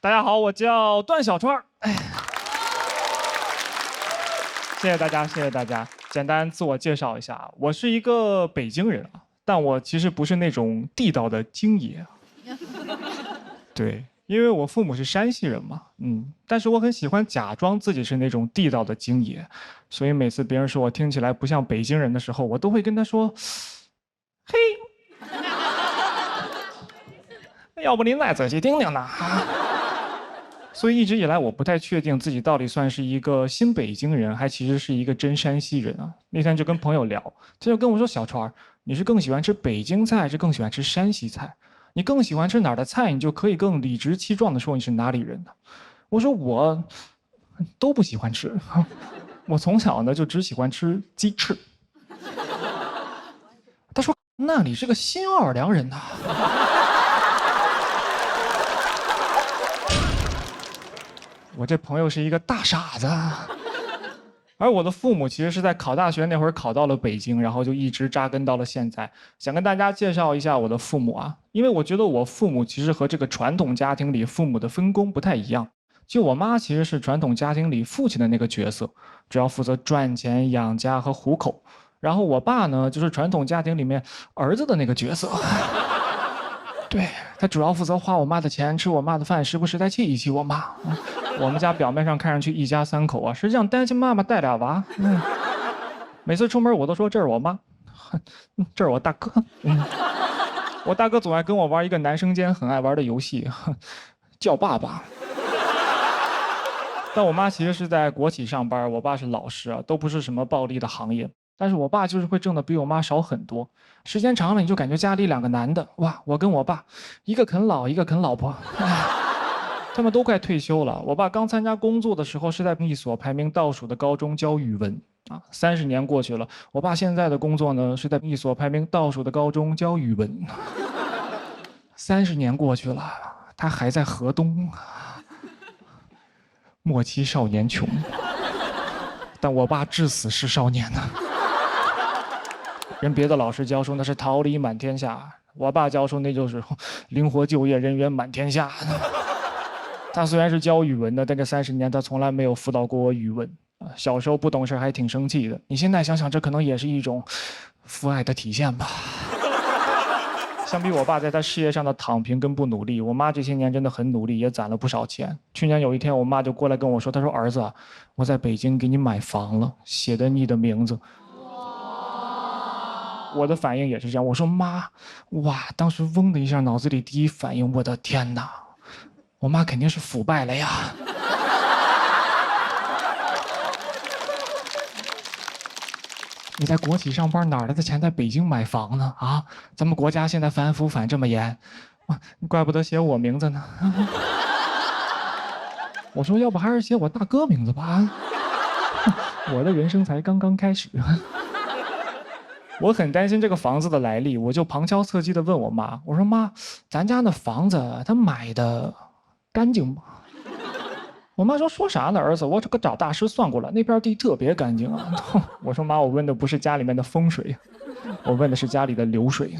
大家好，我叫段小川。哎，谢谢大家，谢谢大家。简单自我介绍一下，我是一个北京人啊，但我其实不是那种地道的京爷。对，因为我父母是山西人嘛，但是我很喜欢假装自己是那种地道的京爷，所以每次别人说我听起来不像北京人的时候，我都会跟他说：“嘿，要不您再仔细听听呢？”所以一直以来，我不太确定自己到底算是一个新北京人，还其实是一个真山西人啊。那天就跟朋友聊，他就跟我说：“小川，你是更喜欢吃北京菜，还是更喜欢吃山西菜？你更喜欢吃哪儿的菜，你就可以更理直气壮地说你是哪里人的。”我说我都不喜欢吃，我从小呢就只喜欢吃鸡翅。他说：“那你是个新奥尔良人呐。”我这朋友是一个大傻子，而我的父母其实是在考大学那会儿考到了北京，然后就一直扎根到了现在。想跟大家介绍一下我的父母啊，因为我觉得我父母其实和这个传统家庭里父母的分工不太一样。就我妈其实是传统家庭里父亲的那个角色，主要负责赚钱养家和糊口，然后我爸呢就是传统家庭里面儿子的那个角色。对，他主要负责花我妈的钱，吃我妈的饭，时不时再气一气我妈。我们家表面上看上去一家三口啊，实际上担心妈妈带俩娃。每次出门我都说这是我妈，这是我大哥。我大哥总爱跟我玩一个男生间很爱玩的游戏，叫爸爸。但我妈其实是在国企上班，我爸是老师啊，都不是什么暴利的行业。但是我爸就是会挣的比我妈少很多，时间长了你就感觉家里两个男的，哇，我跟我爸，一个啃老，一个啃老婆，他们都快退休了。我爸刚参加工作的时候是在一所排名倒数的高中教语文啊，30年过去了，我爸现在的工作呢是在一所排名倒数的高中教语文。30年过去了，他还在河东，莫欺少年穷。但我爸至死是少年呢。人别的老师教书那是桃李满天下，我爸教书那就是灵活就业，人员满天下。他虽然是教语文的，但这30年他从来没有辅导过我语文。小时候不懂事还挺生气的，你现在想想，这可能也是一种父爱的体现吧。相比我爸在他事业上的躺平跟不努力，我妈这些年真的很努力，也攒了不少钱。去年有一天，我妈就过来跟我说，她说：“儿子，我在北京给你买房了，写的你的名字。”我的反应也是这样，我说妈，哇！当时嗡的一下，脑子里第一反应，我的天哪，我妈肯定是腐败了呀。你在国企上班，哪来的钱在北京买房呢？啊，咱们国家现在反腐反这么严，哇，怪不得写我名字呢。我说，要不还是写我大哥名字吧？我的人生才刚刚开始。我很担心这个房子的来历，我就旁敲侧击地问我妈，我说妈，咱家那房子他买的干净吗？我妈说啥呢，儿子，我这个找大师算过了，那片地特别干净啊。我说妈，我问的不是家里面的风水，我问的是家里的流水。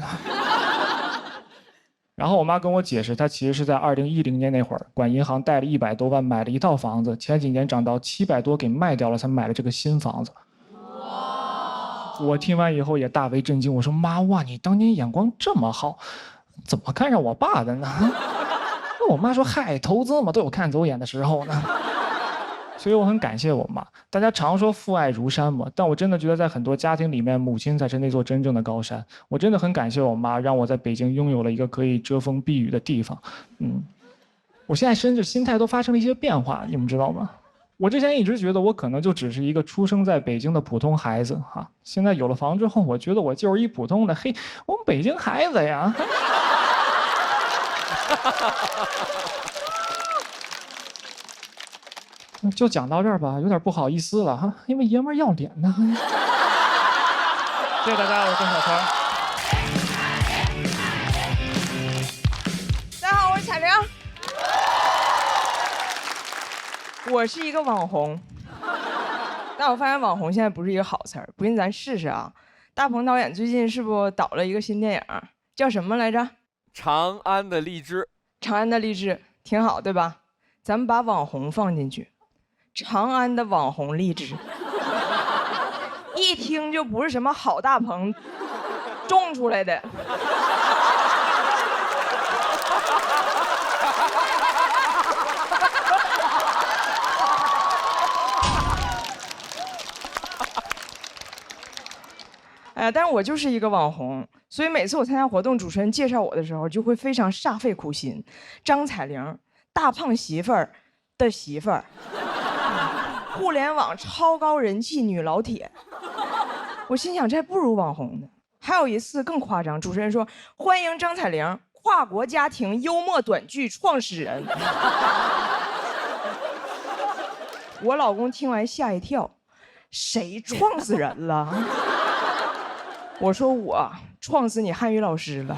然后我妈跟我解释，她其实是在2010年那会儿，管银行贷了100多万买了一套房子，前几年涨到700多给卖掉了，才买了这个新房子。我听完以后也大为震惊，我说妈，哇，你当年眼光这么好，怎么看上我爸的呢？我妈说，嗨，投资嘛都有看走眼的时候呢。所以我很感谢我妈。大家常说父爱如山嘛，但我真的觉得在很多家庭里面，母亲才是那座真正的高山。我真的很感谢我妈，让我在北京拥有了一个可以遮风避雨的地方。我现在甚至心态都发生了一些变化，你们知道吗？我之前一直觉得我可能就只是一个出生在北京的普通孩子哈，现在有了房之后，我觉得我就是一普通的我们北京孩子呀。就讲到这儿吧，有点不好意思了哈，因为爷们儿要脸呢。谢谢大家，我是邓小川。大家好，我是彩玲。我是一个网红，但我发现网红现在不是一个好词儿，不信咱试试啊。大鹏导演最近是不导了一个新电影，叫什么来着？长安的荔枝。长安的荔枝挺好，对吧？咱们把网红放进去，长安的网红荔枝，一听就不是什么好大棚种出来的。但是我就是一个网红，所以每次我参加活动，主持人介绍我的时候，就会非常煞费苦心。张彩玲，大胖媳妇儿的媳妇儿，互联网超高人气女老铁。我心想，这还不如网红呢。还有一次更夸张，主持人说：“欢迎张彩玲，跨国家庭幽默短剧创始人。”我老公听完吓一跳，谁撞死人了？我说我撞死你汉语老师了。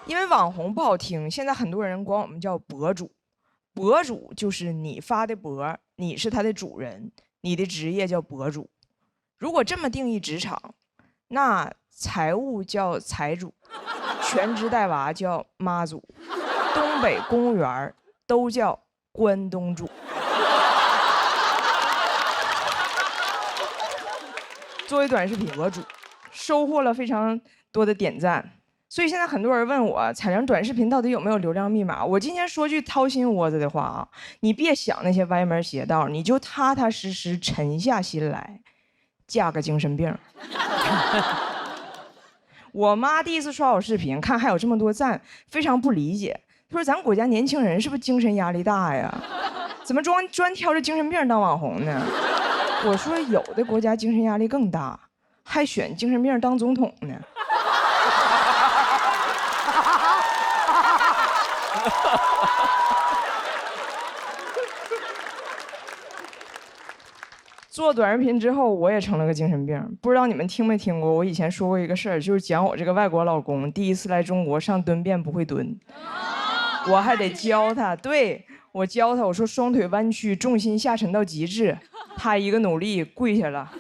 因为网红不好听，现在很多人管我们叫博主。博主就是你发的博，你是他的主人，你的职业叫博主。如果这么定义职场，那财务叫财主，全职带娃叫妈祖，东北公务员都叫关东煮。作为短视频博主，收获了非常多的点赞，所以现在很多人问我，彩玲短视频到底有没有流量密码？我今天说句掏心窝子的话啊，你别想那些歪门邪道，你就踏踏实实沉下心来，嫁个精神病。我妈第一次刷我视频，看还有这么多赞，非常不理解，她说咱国家年轻人是不是精神压力大呀？怎么专挑着精神病当网红呢？我说有的国家精神压力更大，还选精神病当总统呢。做短视频之后，我也成了个精神病。不知道你们听没听过？我以前说过一个事儿，就是讲我这个外国老公第一次来中国上蹲便不会蹲，我还得教他。对，我教他，我说双腿弯曲，重心下沉到极致，他一个努力跪下了，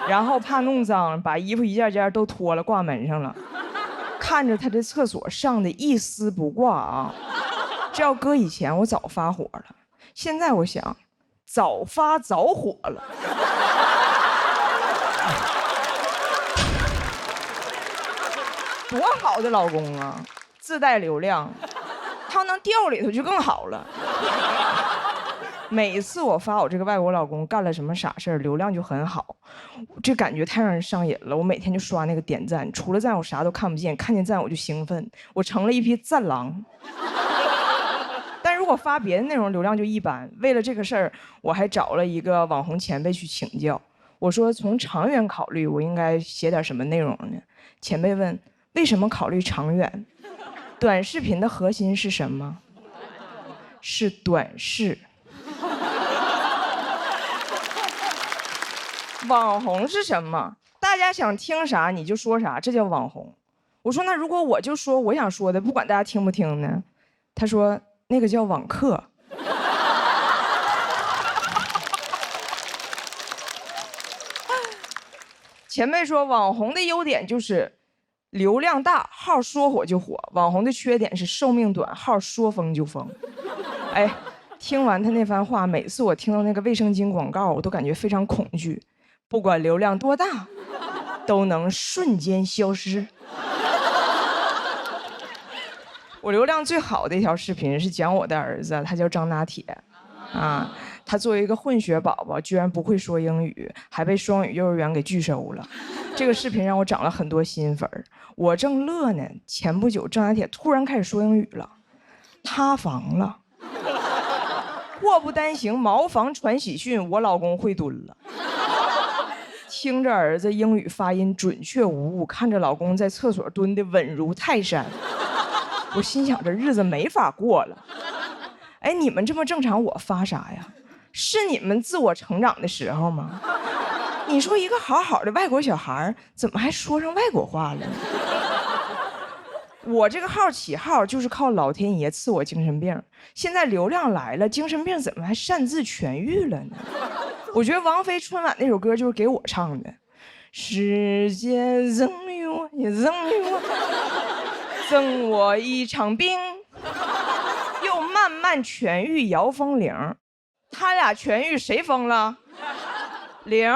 然后怕弄脏，把衣服一件件都脱了挂门上了。看着他的厕所上的一丝不挂啊，这要搁以前我早发火了，现在我想早发早火了。多好的老公啊，自带流量，他要能掉里头就更好了。每次我发我这个外国老公干了什么傻事儿，流量就很好，这感觉太让人上瘾了。我每天就刷那个点赞，除了赞我啥都看不见，看见赞我就兴奋，我成了一匹赞狼。但如果发别的内容，流量就一般。为了这个事儿，我还找了一个网红前辈去请教。我说从长远考虑，我应该写点什么内容呢？前辈问：为什么考虑长远？短视频的核心是什么？是短视。网红是什么？大家想听啥你就说啥，这叫网红。我说那如果我就说我想说的，不管大家听不听呢？他说那个叫网课。前辈说网红的优点就是流量大，号说火就火；网红的缺点是寿命短，号说封就封。哎，听完他那番话，每次我听到那个卫生巾广告，我都感觉非常恐惧。不管流量多大，都能瞬间消失。我流量最好的一条视频是讲我的儿子，他叫张拿铁，啊，他作为一个混血宝宝，居然不会说英语，还被双语幼儿园给拒收了。这个视频让我涨了很多新粉儿。我正乐呢，前不久张拿铁突然开始说英语了，塌房了。祸不单行，茅房传喜讯，我老公会蹲了。听着儿子英语发音准确无误，看着老公在厕所蹲得稳如泰山，我心想这日子没法过了。哎，你们这么正常，我发啥呀？是你们自我成长的时候吗？你说一个好好的外国小孩，怎么还说上外国话了呢？我这个号起号就是靠老天爷赐我精神病，现在流量来了，精神病怎么还擅自痊愈了呢？我觉得王菲春晚那首歌就是给我唱的，世界赠予我，也赠予我，赠我一场病，汉全域姚封零，他俩全域谁封了？零。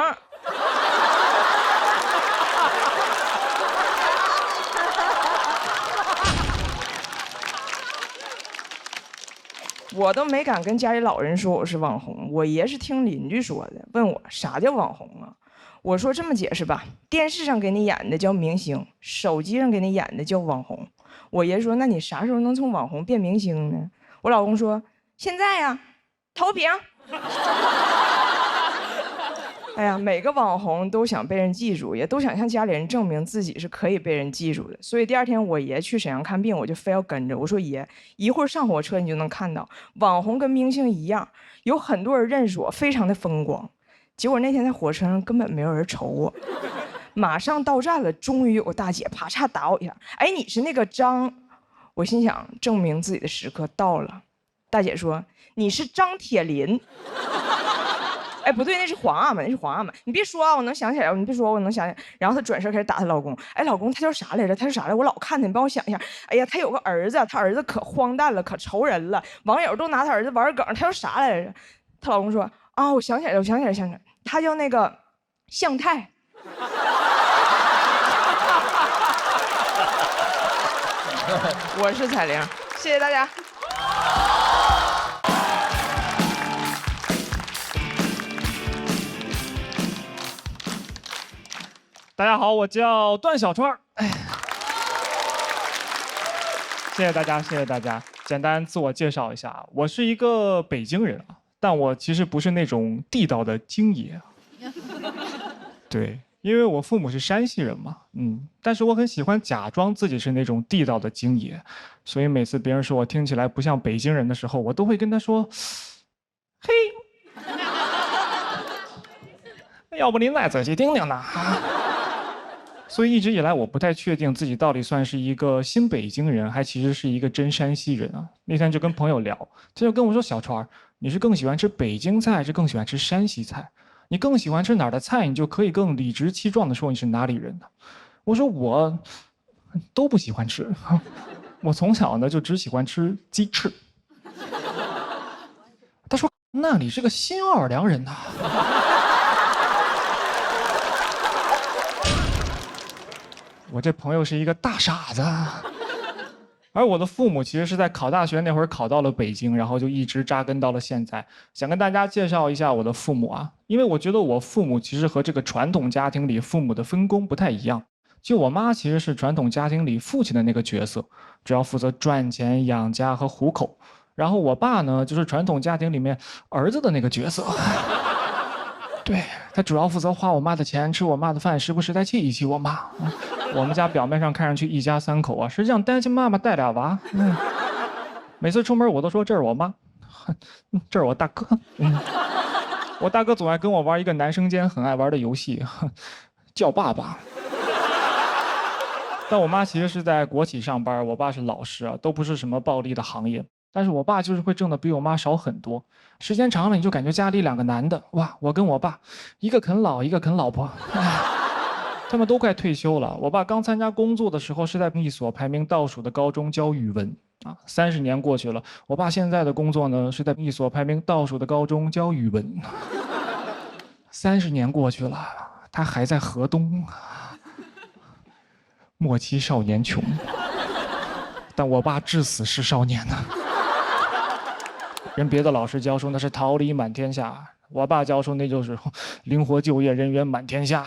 我都没敢跟家里老人说我是网红，我爷是听邻居说的，问我啥叫网红啊？我说这么解释吧，电视上给你演的叫明星，手机上给你演的叫网红。我爷说，那你啥时候能从网红变明星呢？我老公说，现在呀，投屏。哎呀，每个网红都想被人记住，也都想向家里人证明自己是可以被人记住的。所以第二天我爷去沈阳看病，我就非要跟着。我说爷，一会儿上火车你就能看到，网红跟明星一样，有很多人认识我，非常的风光。结果那天在火车上根本没有人瞅我，马上到站了，终于有个大姐啪嚓打我一下，哎，你是那个张？我心想，证明自己的时刻到了。大姐说，你是张铁林。哎，不对，那是皇阿玛，那是皇阿玛。你别说啊，我能想起来，你别说，我能想起来。然后她转身开始打她老公。哎，老公，他叫啥来着？他叫啥来着？我老看他，你帮我想一下。哎呀，他有个儿子，他儿子可荒诞了，可愁人了。网友都拿他儿子玩梗，他叫啥来着？她老公说啊，我想起来了，想起来了，他叫那个向太。我是彩玲，谢谢大家。大家好，我叫段小川。哎，谢谢大家，谢谢大家。简单自我介绍一下，我是一个北京人啊，但我其实不是那种地道的京爷。对，因为我父母是山西人嘛，但是我很喜欢假装自己是那种地道的京爷，所以每次别人说我听起来不像北京人的时候，我都会跟他说：“嘿，要不您再仔细听听呢？”所以一直以来，我不太确定自己到底算是一个新北京人，还其实是一个真山西人啊。那天就跟朋友聊，他就跟我说：“小川，你是更喜欢吃北京菜，还是更喜欢吃山西菜？你更喜欢吃哪儿的菜，你就可以更理直气壮地说你是哪里人的。”我说我都不喜欢吃，我从小呢就只喜欢吃鸡翅。他说：“那你是个新奥尔良人呐。”我这朋友是一个大傻子，而我的父母其实是在考大学那会儿考到了北京，然后就一直扎根到了现在。想跟大家介绍一下我的父母啊，因为我觉得我父母其实和这个传统家庭里父母的分工不太一样。就我妈其实是传统家庭里父亲的那个角色，主要负责赚钱养家和糊口。然后我爸呢，就是传统家庭里面儿子的那个角色。对，他主要负责花我妈的钱，吃我妈的饭，时不时再气一气我妈。我们家表面上看上去一家三口啊，实际上单亲妈妈带俩娃。每次出门我都说这是我妈，这是我大哥。我大哥总爱跟我玩一个男生间很爱玩的游戏，叫爸爸。但我妈其实是在国企上班，我爸是老师啊，都不是什么暴利的行业。但是我爸就是会挣的比我妈少很多，时间长了你就感觉家里两个男的，哇，我跟我爸，一个啃老，一个啃老婆，他们都快退休了。我爸刚参加工作的时候是在一所排名倒数的高中教语文啊，30年过去了，我爸现在的工作呢是在一所排名倒数的高中教语文。30年过去了，他还在河东，莫欺少年穷。但我爸至死是少年呢。人别的老师教书那是桃李满天下，我爸教书那就是灵活就业人员满天下。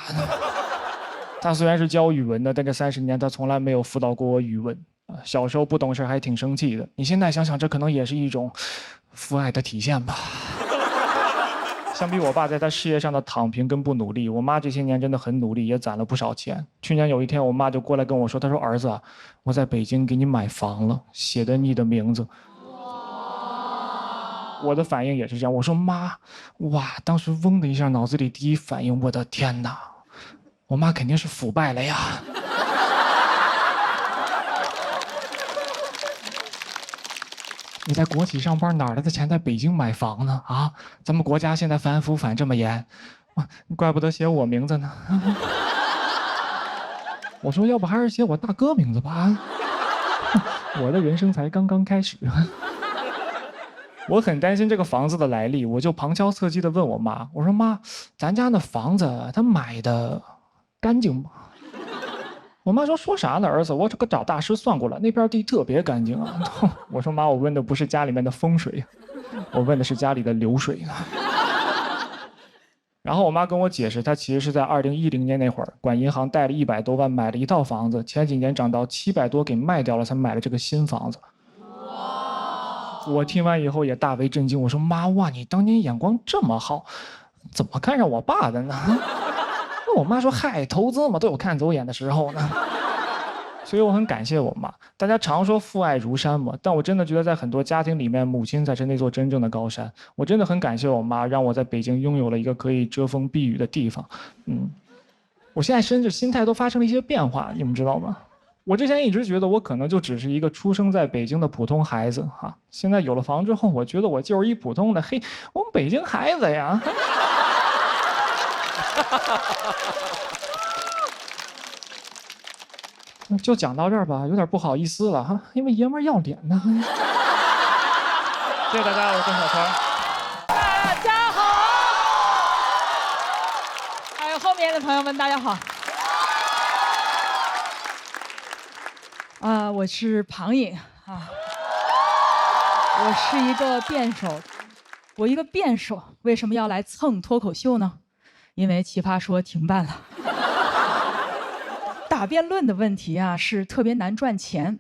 他虽然是教语文的，但这30年他从来没有辅导过我语文。小时候不懂事还挺生气的，你现在想想，这可能也是一种父爱的体现吧。相比我爸在他事业上的躺平跟不努力，我妈这些年真的很努力，也攒了不少钱。去年有一天，我妈就过来跟我说，她说：“儿子啊，我在北京给你买房了，写的你的名字。”我的反应也是这样，我说妈，哇！当时嗡的一下，脑子里第一反应，我的天哪，我妈肯定是腐败了呀。你在国企上班，哪来的钱在北京买房呢？啊，咱们国家现在反腐反这么严，哇，怪不得写我名字呢。我说，要不还是写我大哥名字吧？我的人生才刚刚开始。我很担心这个房子的来历，我就旁敲侧击地问我妈，我说妈，咱家那房子他买的干净吗？我妈说啥呢，儿子，我这个找大师算过了，那片地特别干净啊。我说妈，我问的不是家里面的风水，我问的是家里的流水。然后我妈跟我解释，她其实是在2010年那会儿，管银行贷了100多万买了一套房子，前几年涨到700多给卖掉了，才买了这个新房子。我听完以后也大为震惊，我说妈哇，你当年眼光这么好，怎么看上我爸的呢？那我妈说嗨，投资嘛都有看走眼的时候呢。所以我很感谢我妈。大家常说父爱如山嘛，但我真的觉得在很多家庭里面，母亲才是那座真正的高山。我真的很感谢我妈，让我在北京拥有了一个可以遮风避雨的地方。我现在甚至心态都发生了一些变化，你们知道吗？我之前一直觉得我可能就只是一个出生在北京的普通孩子哈，现在有了房之后，我觉得我就是一普通的我们北京孩子呀。就讲到这儿吧，有点不好意思了哈，因为爷们儿要脸呢。谢谢大家，我是郑小川。大家好，还有后面的朋友们，大家好。我是庞颖啊，我是一个辩手。我一个辩手为什么要来蹭脱口秀呢？因为奇葩说停办了。打辩论的问题啊，是特别难赚钱。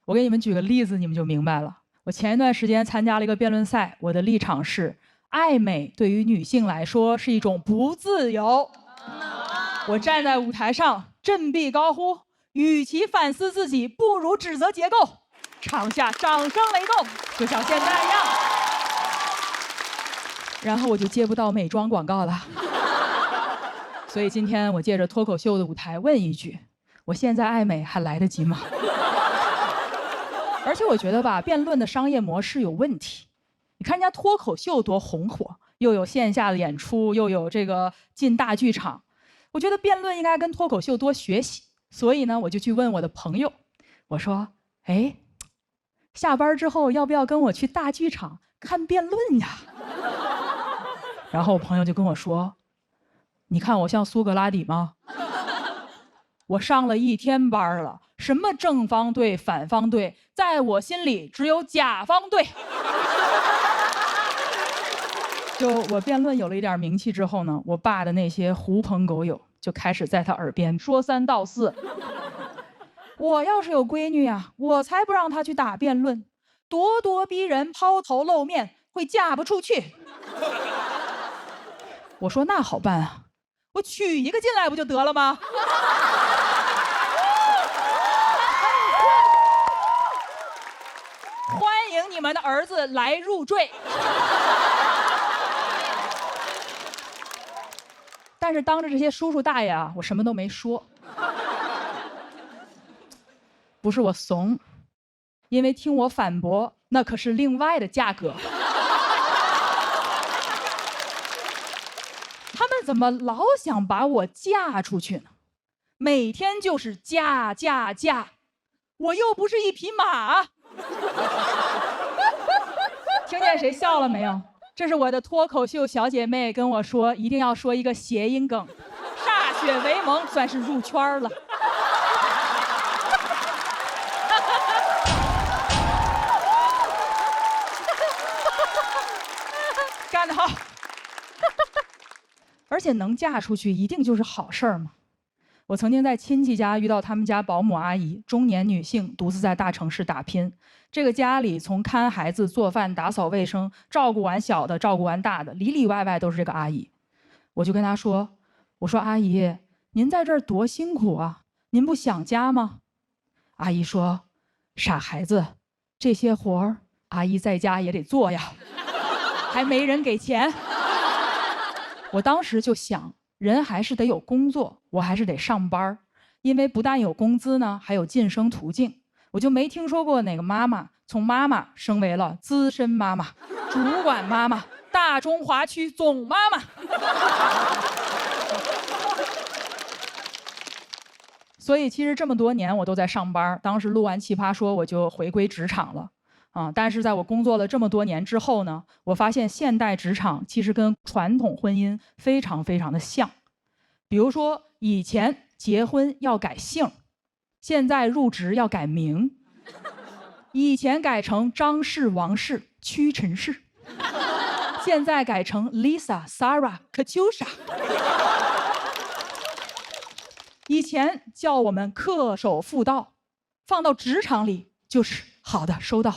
我给你们举个例子，你们就明白了。我前一段时间参加了一个辩论赛，我的立场是，爱美对于女性来说是一种不自由。我站在舞台上振臂高呼，与其反思自己，不如指责结构。场下掌声雷动，就像现在一样。然后我就接不到美妆广告了。所以今天我借着脱口秀的舞台问一句，我现在爱美还来得及吗？而且我觉得吧，辩论的商业模式有问题。你看人家脱口秀多红火，又有线下的演出，又有这个进大剧场。我觉得辩论应该跟脱口秀多学习。所以呢，我就去问我的朋友，我说，哎，下班之后要不要跟我去大剧场看辩论呀？然后我朋友就跟我说，你看我像苏格拉底吗？我上了1天班了，什么正方对反方对，在我心里只有甲方对。就我辩论有了一点名气之后呢，我爸的那些狐朋狗友就开始在他耳边说3道4。我要是有闺女呀，我才不让她去打辩论，咄咄逼人，抛头露面，会嫁不出去。我说那好办啊，我娶一个进来不就得了吗？欢迎你们的儿子来入赘。但是当着这些叔叔大爷啊，我什么都没说。不是我怂，因为听我反驳，那可是另外的价格。他们怎么老想把我嫁出去呢？每天就是嫁嫁嫁，我又不是一匹马。听见谁笑了没有？这是我的脱口秀小姐妹跟我说，一定要说一个谐音梗，歃血为盟，算是入圈了。干得好。而且能嫁出去一定就是好事儿吗？我曾经在亲戚家遇到他们家保姆阿姨，中年女性，独自在大城市打拼。这个家里从看孩子、做饭、打扫卫生，照顾完小的，照顾完大的，里里外外都是这个阿姨。我就跟她说，我说阿姨，您在这儿多辛苦啊，您不想家吗？阿姨说，傻孩子，这些活儿阿姨在家也得做呀，还没人给钱。我当时就想，人还是得有工作，我还是得上班，因为不但有工资呢，还有晋升途径。我就没听说过哪个妈妈从妈妈升为了资深妈妈、主管妈妈、大中华区总妈妈。所以其实这么多年我都在上班，当时录完《奇葩说》我就回归职场了。但是在我工作了这么多年之后呢，我发现现代职场其实跟传统婚姻非常非常的像。比如说，以前结婚要改姓，现在入职要改名。以前改成张氏、王氏、屈臣氏，现在改成 Lisa、Sarah、Katusha。以前叫我们恪守妇道，放到职场里就是好的，收到。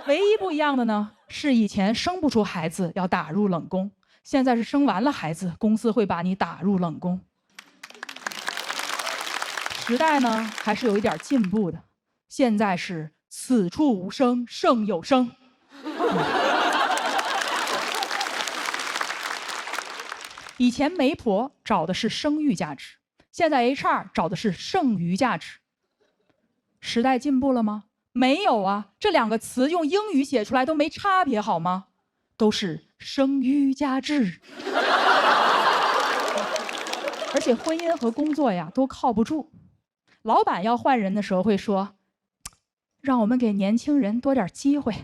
唯一不一样的呢，是以前生不出孩子要打入冷宫，现在是生完了孩子，公司会把你打入冷宫。时代呢，还是有一点进步的。现在是此处无声胜有声。以前媒婆找的是生育价值，现在 HR 找的是剩余价值。时代进步了吗？没有啊，这两个词用英语写出来都没差别好吗？都是生育价值。而且婚姻和工作呀都靠不住，老板要换人的时候会说，让我们给年轻人多点机会。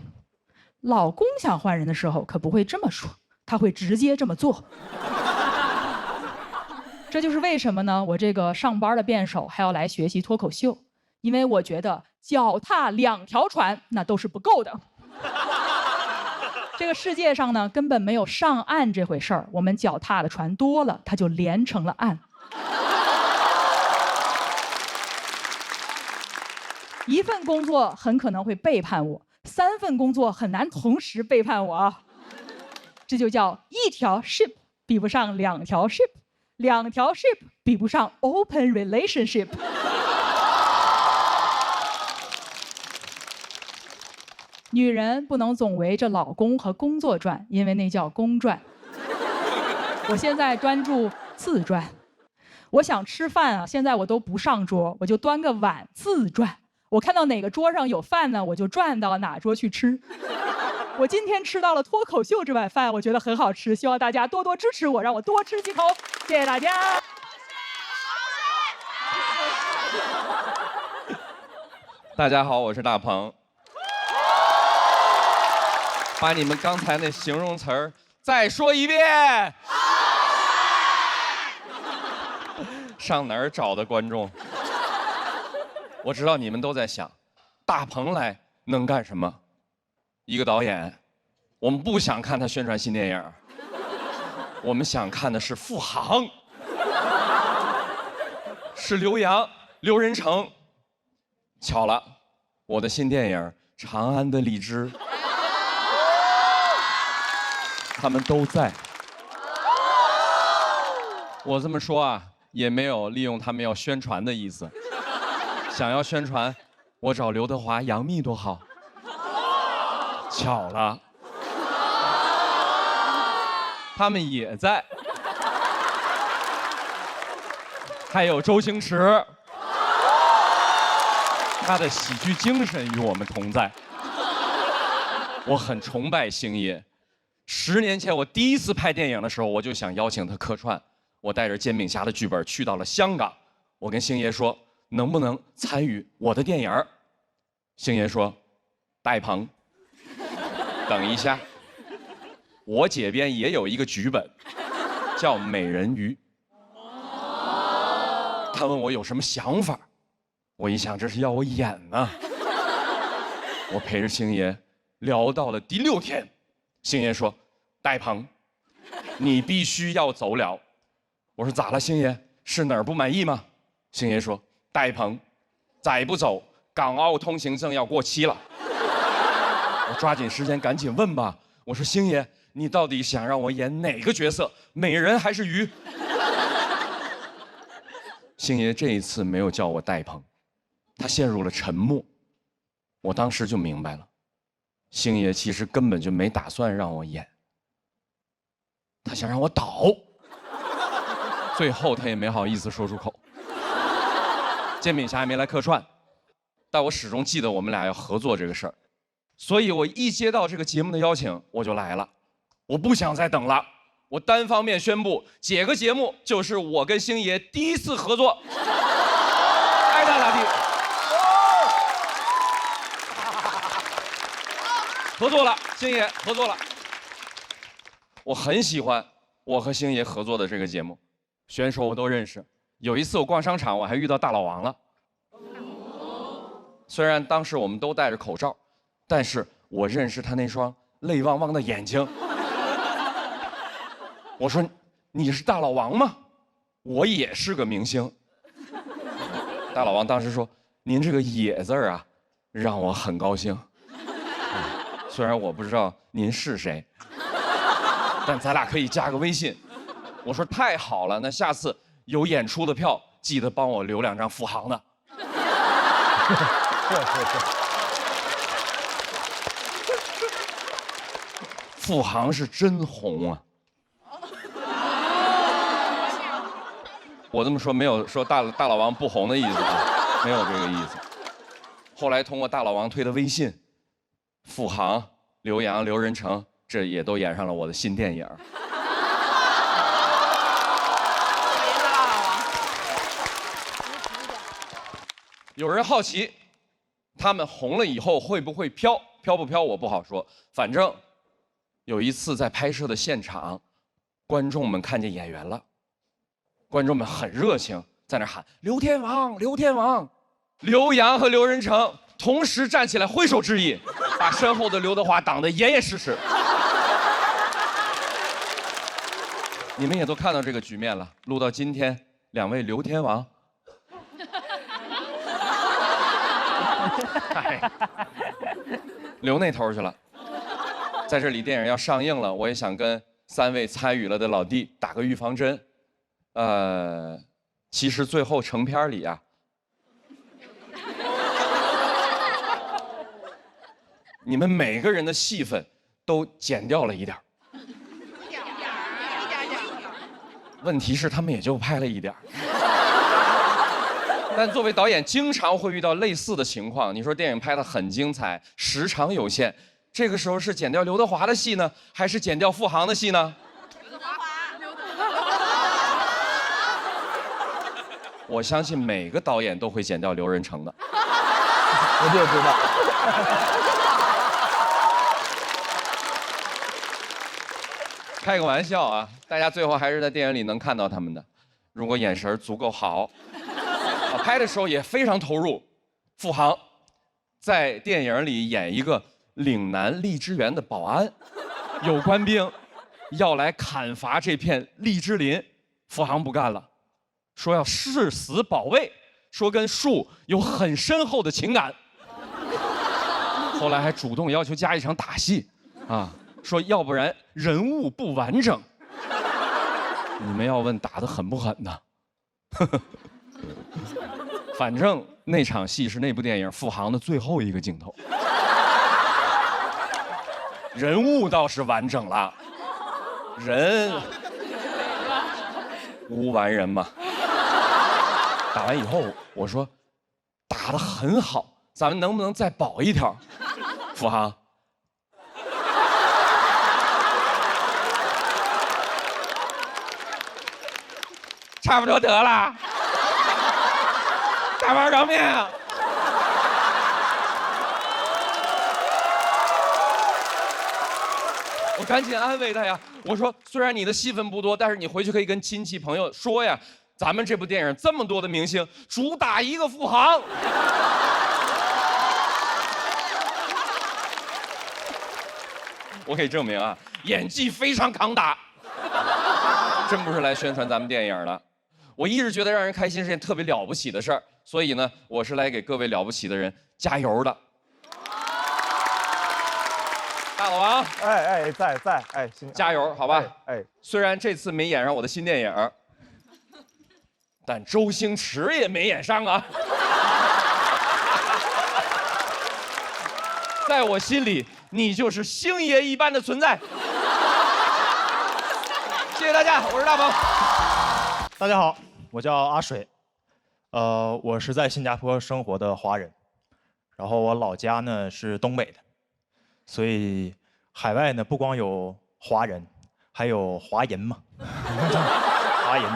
老公想换人的时候可不会这么说，他会直接这么做。这就是为什么呢？我这个上班的辩手还要来学习脱口秀，因为我觉得脚踏两条船那都是不够的。这个世界上呢，根本没有上岸这回事儿，我们脚踏的船多了，它就连成了岸。一份工作很可能会背叛我，3份工作很难同时背叛我啊。这就叫一条 ship 比不上2条 ship，2条 ship 比不上 open relationship。女人不能总围着老公和工作转，因为那叫公转。我现在专注自转。我想吃饭啊，现在我都不上桌，我就端个碗自转。我看到哪个桌上有饭呢，我就转到哪桌去吃。我今天吃到了脱口秀这碗饭，我觉得很好吃，希望大家多多支持我，让我多吃几口。谢谢大家。大家好，我是大鹏。把你们刚才那形容词儿再说一遍。上哪儿找的观众？我知道你们都在想，大鹏来能干什么？一个导演，我们不想看他宣传新电影，我们想看的是付航，是刘洋、刘仁成。巧了，我的新电影《长安的荔枝》，他们都在。我这么说啊，也没有利用他们要宣传的意思。想要宣传，我找刘德华、杨幂多好。巧了，他们也在。还有周星驰，他的喜剧精神与我们同在。我很崇拜星爷。10年前我第一次拍电影的时候，我就想邀请他客串。我带着《煎饼侠》的剧本去到了香港，我跟星爷说，能不能参与我的电影？星爷说，戴鹏，等一下，我这边也有一个剧本，叫《美人鱼》。他问我有什么想法，我一想这是要我演呢。我陪着星爷聊到了第6天，星爷说，戴鹏，你必须要走了。我说咋了，星爷？是哪儿不满意吗？星爷说，戴鹏，再不走，港澳通行证要过期了。我抓紧时间赶紧问吧。我说，星爷，你到底想让我演哪个角色？美人还是鱼？星爷这一次没有叫我戴鹏，他陷入了沉默。我当时就明白了，星爷其实根本就没打算让我演，他想让我倒。最后他也没好意思说出口。煎饼侠也没来客串，但我始终记得我们俩要合作这个事儿，所以我一接到这个节目的邀请，我就来了。我不想再等了，我单方面宣布，这个节目就是我跟星爷第一次合作。爱咋咋地。合作了，星爷合作了。我很喜欢我和星爷合作的这个节目，选手我都认识。有一次我逛商场，我还遇到大老王了。虽然当时我们都戴着口罩，但是我认识他那双泪汪汪的眼睛。我说：“你是大老王吗？我也是个明星。”大老王当时说：“您这个‘也’字啊，让我很高兴。虽然我不知道您是谁，但咱俩可以加个微信。”我说：“太好了，那下次有演出的票，记得帮我留2张付航的。”付航是真红啊！我这么说没有说大老王不红的意思啊，没有这个意思。后来通过大老王推的微信，付航、刘洋、刘仁成，这也都演上了我的新电影。有人好奇，他们红了以后会不会飘？飘不飘我不好说，反正有一次在拍摄的现场，观众们看见演员了。观众们很热情，在那喊“刘天王，刘天王”。刘洋和刘仁成同时站起来挥手致意，把身后的刘德华挡得严严实实。你们也都看到这个局面了。录到今天，2位刘天王，留那头去了。在这里，电影要上映了，我也想跟3位参与了的老弟打个预防针。其实最后成片里啊，你们每个人的戏份都减掉了一点儿。问题是他们也就拍了一点儿。但作为导演，经常会遇到类似的情况。你说电影拍得很精彩，时长有限，这个时候是剪掉刘德华的戏呢，还是剪掉付航的戏呢？我相信每个导演都会剪掉刘仁成的。我就知道。开个玩笑啊，大家最后还是在电影里能看到他们的，如果眼神足够好，拍的时候也非常投入。付航在电影里演一个岭南荔枝园的保安，有官兵要来砍伐这片荔枝林，付航不干了。说要誓死保卫，说跟树有很深厚的情感。后来还主动要求加一场打戏，啊，说要不然人物不完整。你们要问打得狠不狠呢？反正那场戏是那部电影付航的最后一个镜头。人物倒是完整了，人无完人嘛。打完以后，我说打得很好，咱们能不能再保一条？付航，差不多得了，大碗凉面啊！我赶紧安慰他呀，我说虽然你的戏份不多，但是你回去可以跟亲戚朋友说呀。咱们这部电影这么多的明星，主打一个付航。我可以证明啊，演技非常扛打，真不是来宣传咱们电影的。我一直觉得让人开心是件特别了不起的事儿，所以呢，我是来给各位了不起的人加油的。大老王，在，加油，好吧？虽然这次没演上我的新电影。但周星驰也没演上啊！在我心里，你就是星爷一般的存在。谢谢大家，我是大鹏。大家好，我叫阿水，我是在新加坡生活的华人，然后我老家呢是东北的，所以海外呢不光有华人，还有华人嘛，华人。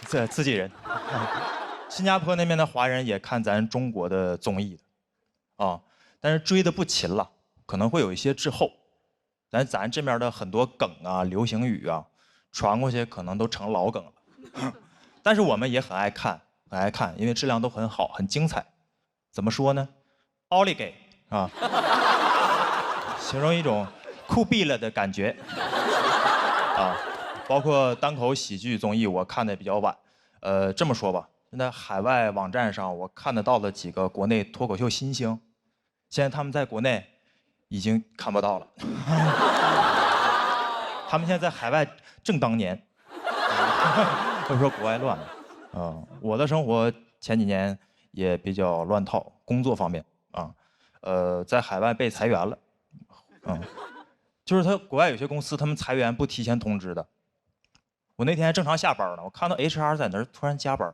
对，这自己人。新加坡那边的华人也看咱中国的综艺的，啊，但是追的不勤了，可能会有一些滞后。咱这边的很多梗啊、流行语啊，传过去可能都成老梗了。但是我们也很爱看，很爱看，因为质量都很好，很精彩。怎么说呢？奥利给啊，形容一种酷毙了的感觉啊。包括单口喜剧综艺，我看的比较晚。这么说吧，现在海外网站上我看得到的几个国内脱口秀新星，现在他们在国内已经看不到了。他们现在在海外正当年。或者说国外乱了。我的生活前几年也比较乱套，工作方面啊，在海外被裁员了。就是国外有些公司他们裁员不提前通知的。我那天还正常下班呢，我看到 HR 在那儿突然加班，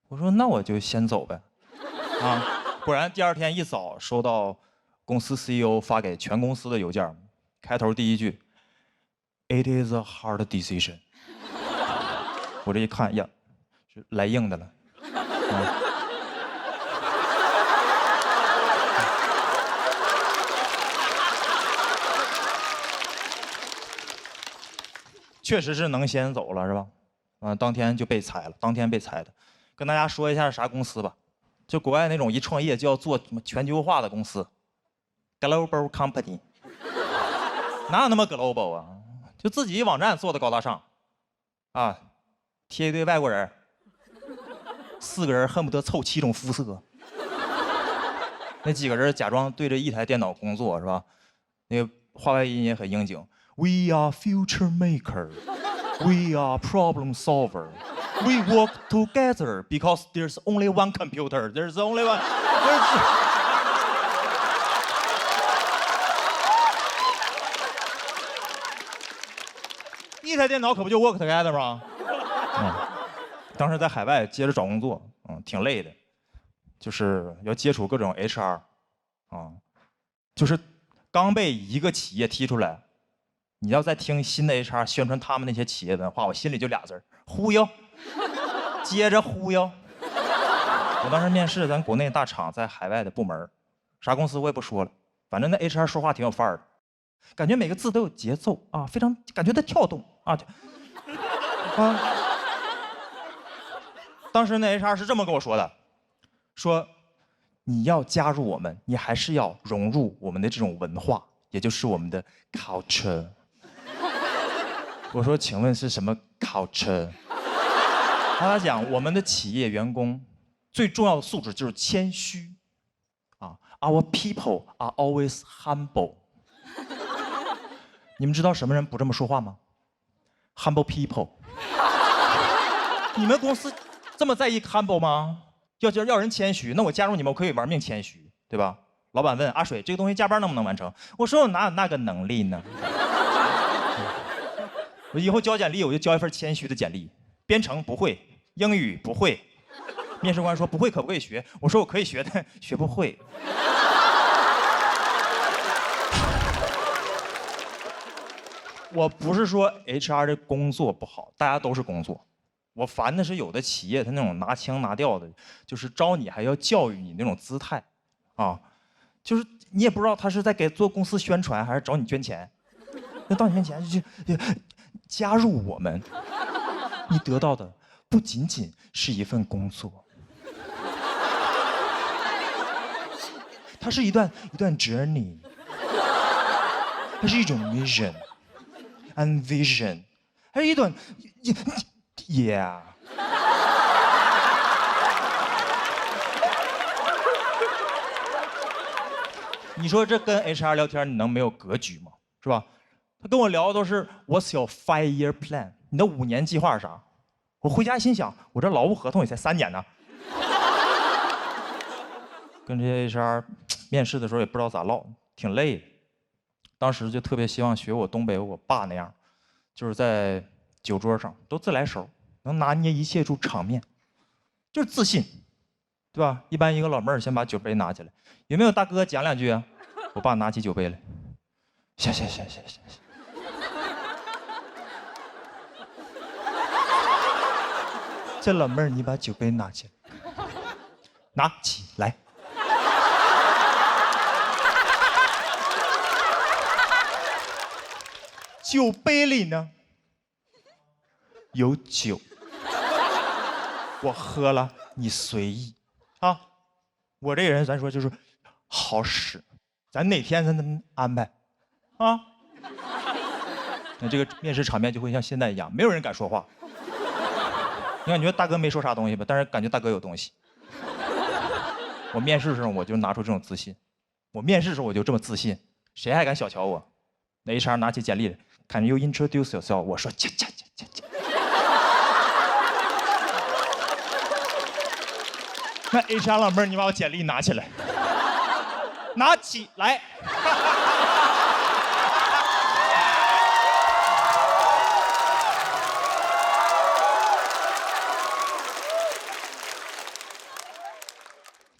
我说那我就先走呗。啊，果然第二天一早收到公司 CEO 发给全公司的邮件，开头第一句 "It is a hard decision"。我这一看呀，是来硬的了。确实是能先走了是吧？当天就被裁了，当天被裁的。跟大家说一下是啥公司吧，就国外那种一创业就要做什么全球化的公司 ，Global Company。哪有那么 global 啊？就自己网站做的高大上，啊，贴一堆外国人，4个人恨不得凑7种肤色。那几个人假装对着一台电脑工作是吧？那个话外音也很应景。We are future maker. We are problem solver. We work together because there's only one computer. There's only one. 一台电脑可不就 work together 吗？当时在海外接着找工作，挺累的，就是要接触各种 HR，就是刚被一个企业踢出来。你要再听新的 HR 宣传他们那些企业文化，我心里就俩字儿：忽悠。接着忽悠。我当时面试咱国内大厂在海外的部门，啥公司我也不说了，反正那 HR 说话挺有范儿的，感觉每个字都有节奏啊，非常感觉在跳动啊。当时那 HR 是这么跟我说的，说你要加入我们，你还是要融入我们的这种文化，也就是我们的 culture。我说，请问是什么 culture？ 他讲我们的企业员工最重要的素质就是谦虚啊。Our people are always humble。你们知道什么人不这么说话吗 ？Humble people。你们公司这么在意 humble 吗？要人谦虚，那我加入你们，我可以玩命谦虚，对吧？老板问阿水，这个东西加班能不能完成？我说我哪有那个能力呢？我以后交简历，我就交一份谦虚的简历。编程不会，英语不会。面试官说不会可不可以学？我说我可以学，但学不会。我不是说 HR 的工作不好，大家都是工作。我烦的是有的企业他那种拿腔拿调的，就是招你还要教育你那种姿态，啊，就是你也不知道他是在给做公司宣传，还是找你捐钱。那到你面前就加入我们，你得到的不仅仅是一份工作，它是一段 journey， 它是一种 mission and vision， 还是一段 yeah。你说这跟 HR 聊天，你能没有格局吗？是吧？他跟我聊的都是 What's your 5-year plan？ 你的5年计划是啥？我回家心想，我这劳务合同也才3年呢。跟这些 HR 面试的时候也不知道咋唠，挺累的。当时就特别希望学我东北我爸那样，就是在酒桌上都自来熟，能拿捏一切住场面，就是自信，对吧？一般一个老妹儿先把酒杯拿起来，有没有大哥讲2句啊？我爸拿起酒杯来，行。这老妹儿，你把酒杯拿起来，拿起来。酒杯里呢有酒，我喝了，你随意啊。我这个人，咱说就是好使，咱哪天咱安排啊？那这个面试场面就会像现在一样，没有人敢说话。你感觉大哥没说啥东西吧？但是感觉大哥有东西。我面试的时候我就拿出这种自信，我面试的时候我就这么自信，谁还敢小瞧我？那 HR 拿起简历来 ，Can you introduce yourself？ 我说切。那 HR 老妹儿，你把我简历拿起来，拿起来。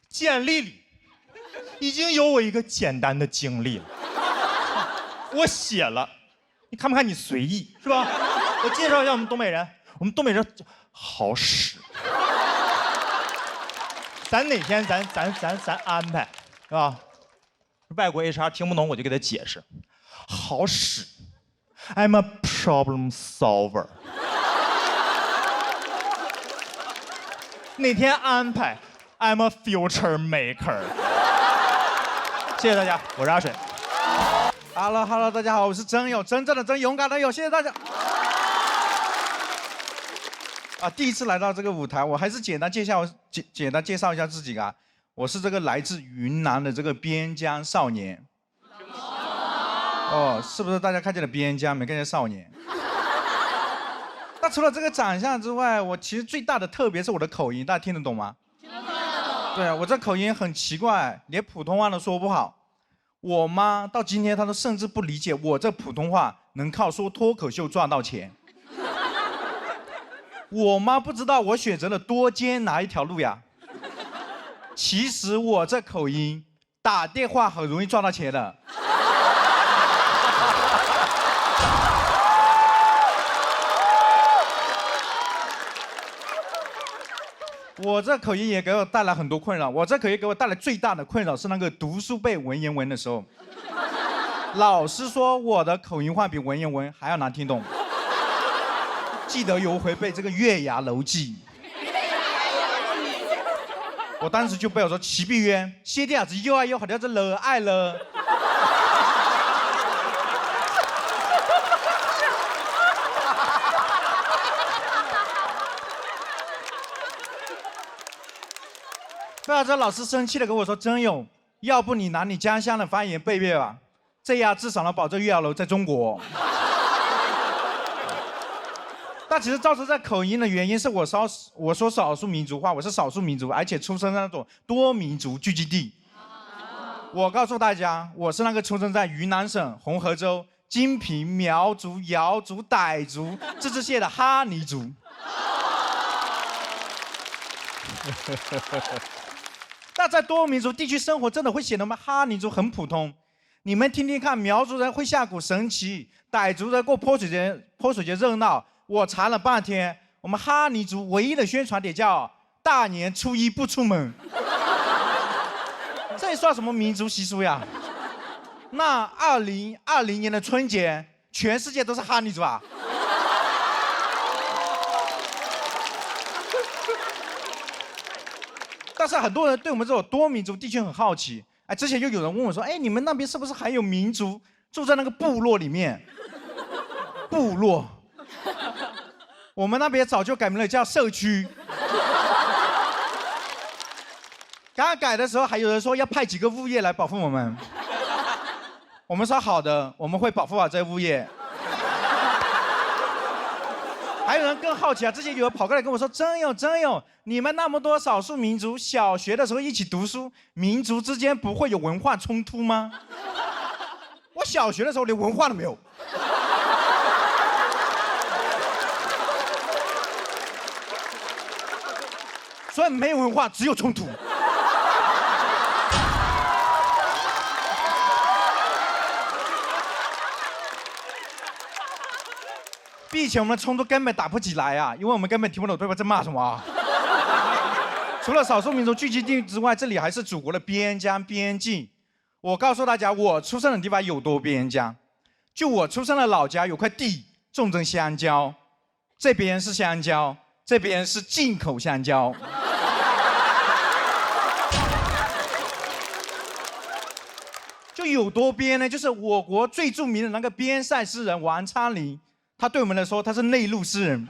简历里已经有我一个简单的经历了，我写了，你看不看？你随意是吧？我介绍一下我们东北人，我们东北人好使。咱哪天咱安排，是吧？外国 HR 听不懂我就给他解释，好使 ，I'm a problem solver。哪天安排 ，I'm a future maker。谢谢大家，我是阿水。Hello， 大家好，我是真友，真正的真，勇敢的友，谢谢大家。第一次来到这个舞台，我还是简单介绍一下自己啊。我是这个来自云南的这个边疆少年。哦，是不是大家看见了边疆，没看见少年？那除了这个长相之外，我其实最大的特别是我的口音，大家听得懂吗？听得懂。对啊，我这口音很奇怪，连普通话都说不好。我妈到今天她都甚至不理解我这普通话能靠说脱口秀赚到钱。我妈不知道我选择了多艰难一条路呀。其实我这口音打电话很容易赚到钱的。我这口音也给我带来很多困扰。我这口音给我带来最大的困扰是那个读书背文言文的时候，老师说我的口音话比文言文还要难听懂。记得有回背这个《月牙楼记》，我当时就背我说齐碧渊，谢帝儿子又爱又好像是了爱了。贝尔这老师生气的跟我说：“真勇，要不你拿你家乡的方言背背吧，这样至少能保证月牙楼在中国。”但其实造成这口音的原因是我说少数民族话，我是少数民族，而且出生在那种多民族聚集地。我告诉大家，我是那个出生在云南省红河州金平苗族、瑶族、傣族自治县的哈尼族。那在多民族地区生活，真的会显得我们哈尼族很普通。你们听听看，苗族人会下蛊神奇，傣族人过泼水节热闹。我查了半天，我们哈尼族唯一的宣传点叫大年初一不出门。这算什么民族习俗呀？那2020年的春节，全世界都是哈尼族啊？但是很多人对我们这种多民族地区很好奇。之前就有人问我说：“你们那边是不是还有民族住在那个部落里面？”部落，我们那边早就改名了，叫社区。刚改的时候，还有人说要派几个物业来保护我们。我们说好的，我们会保护好这些物业。还有人更好奇啊，之前有人跑过来跟我说：“真有，你们那么多少数民族，小学的时候一起读书，民族之间不会有文化冲突吗？”我小学的时候连文化都没有。所以没有文化，只有冲突。比以前我们的冲突根本打不起来啊，因为我们根本听不懂对方在骂什么啊。除了少数民族聚集地之外，这里还是祖国的边疆边境。我告诉大家，我出生的地方有多边疆。就我出生的老家有块地种成香蕉，这边是香蕉，这边是进口香蕉。就有多边呢？就是我国最著名的那个边塞诗人王昌龄，他对我们来说他是内陆诗人。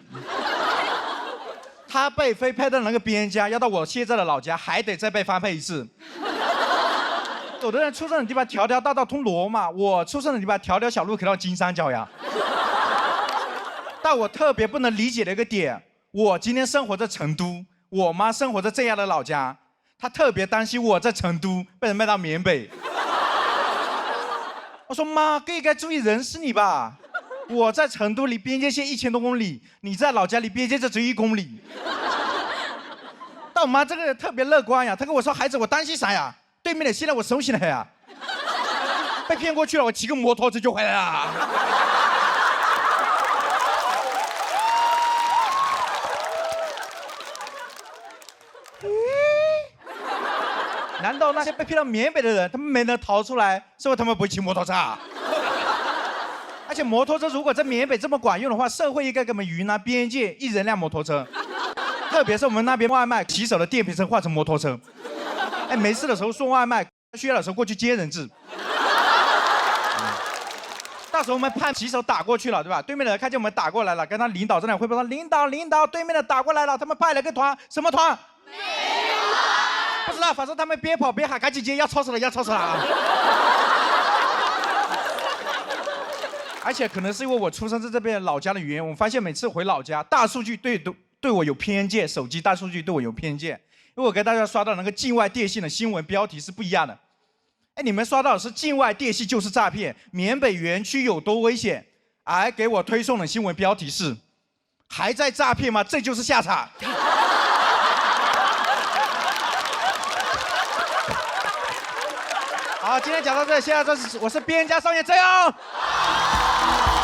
他被分配到那个边疆，要到我现在的老家，还得再被分配一次。有的人出生的地方条条大道通罗马，我出生的地方条条小路可以到金三角呀。但我特别不能理解的一个点，我今天生活在成都，我妈生活在这样的老家，她特别担心我在成都被人卖到缅北。我说妈，更应该注意人事你吧。我在成都离边界线1000多公里，你在老家离边界就只有1公里。但我妈这个人特别乐观呀，她跟我说：“孩子，我担心啥呀？对面的现在我熟悉了呀，被骗过去了，我骑个摩托车就回来了。”难道那些被骗到缅北的人，他们没能逃出来，是因为他们不会骑摩托车啊？而且摩托车如果在缅北这么管用的话，社会应该给我们云南边界1人辆摩托车，特别是我们那边外卖骑手的电瓶车换成摩托车，哎，没事的时候送外卖，需要的时候过去接人质。到时候我们派骑手打过去了，对吧？对面的人看见我们打过来了，跟他领导在那汇报说：“领导，对面的打过来了，他们派了个团，什么团？不知道，反正他们边跑边喊，赶紧接，要超时了啊！”而且可能是因为我出生在这边老家的原因，我发现每次回老家，大数据对我有偏见，手机大数据对我有偏见。因为我给大家刷到那个境外电信的新闻标题是不一样的。哎，你们刷到的是境外电信就是诈骗，缅北园区有多危险，而给我推送的新闻标题是还在诈骗吗？这就是下场。好，今天讲到这里，现在我是边疆少年，加油！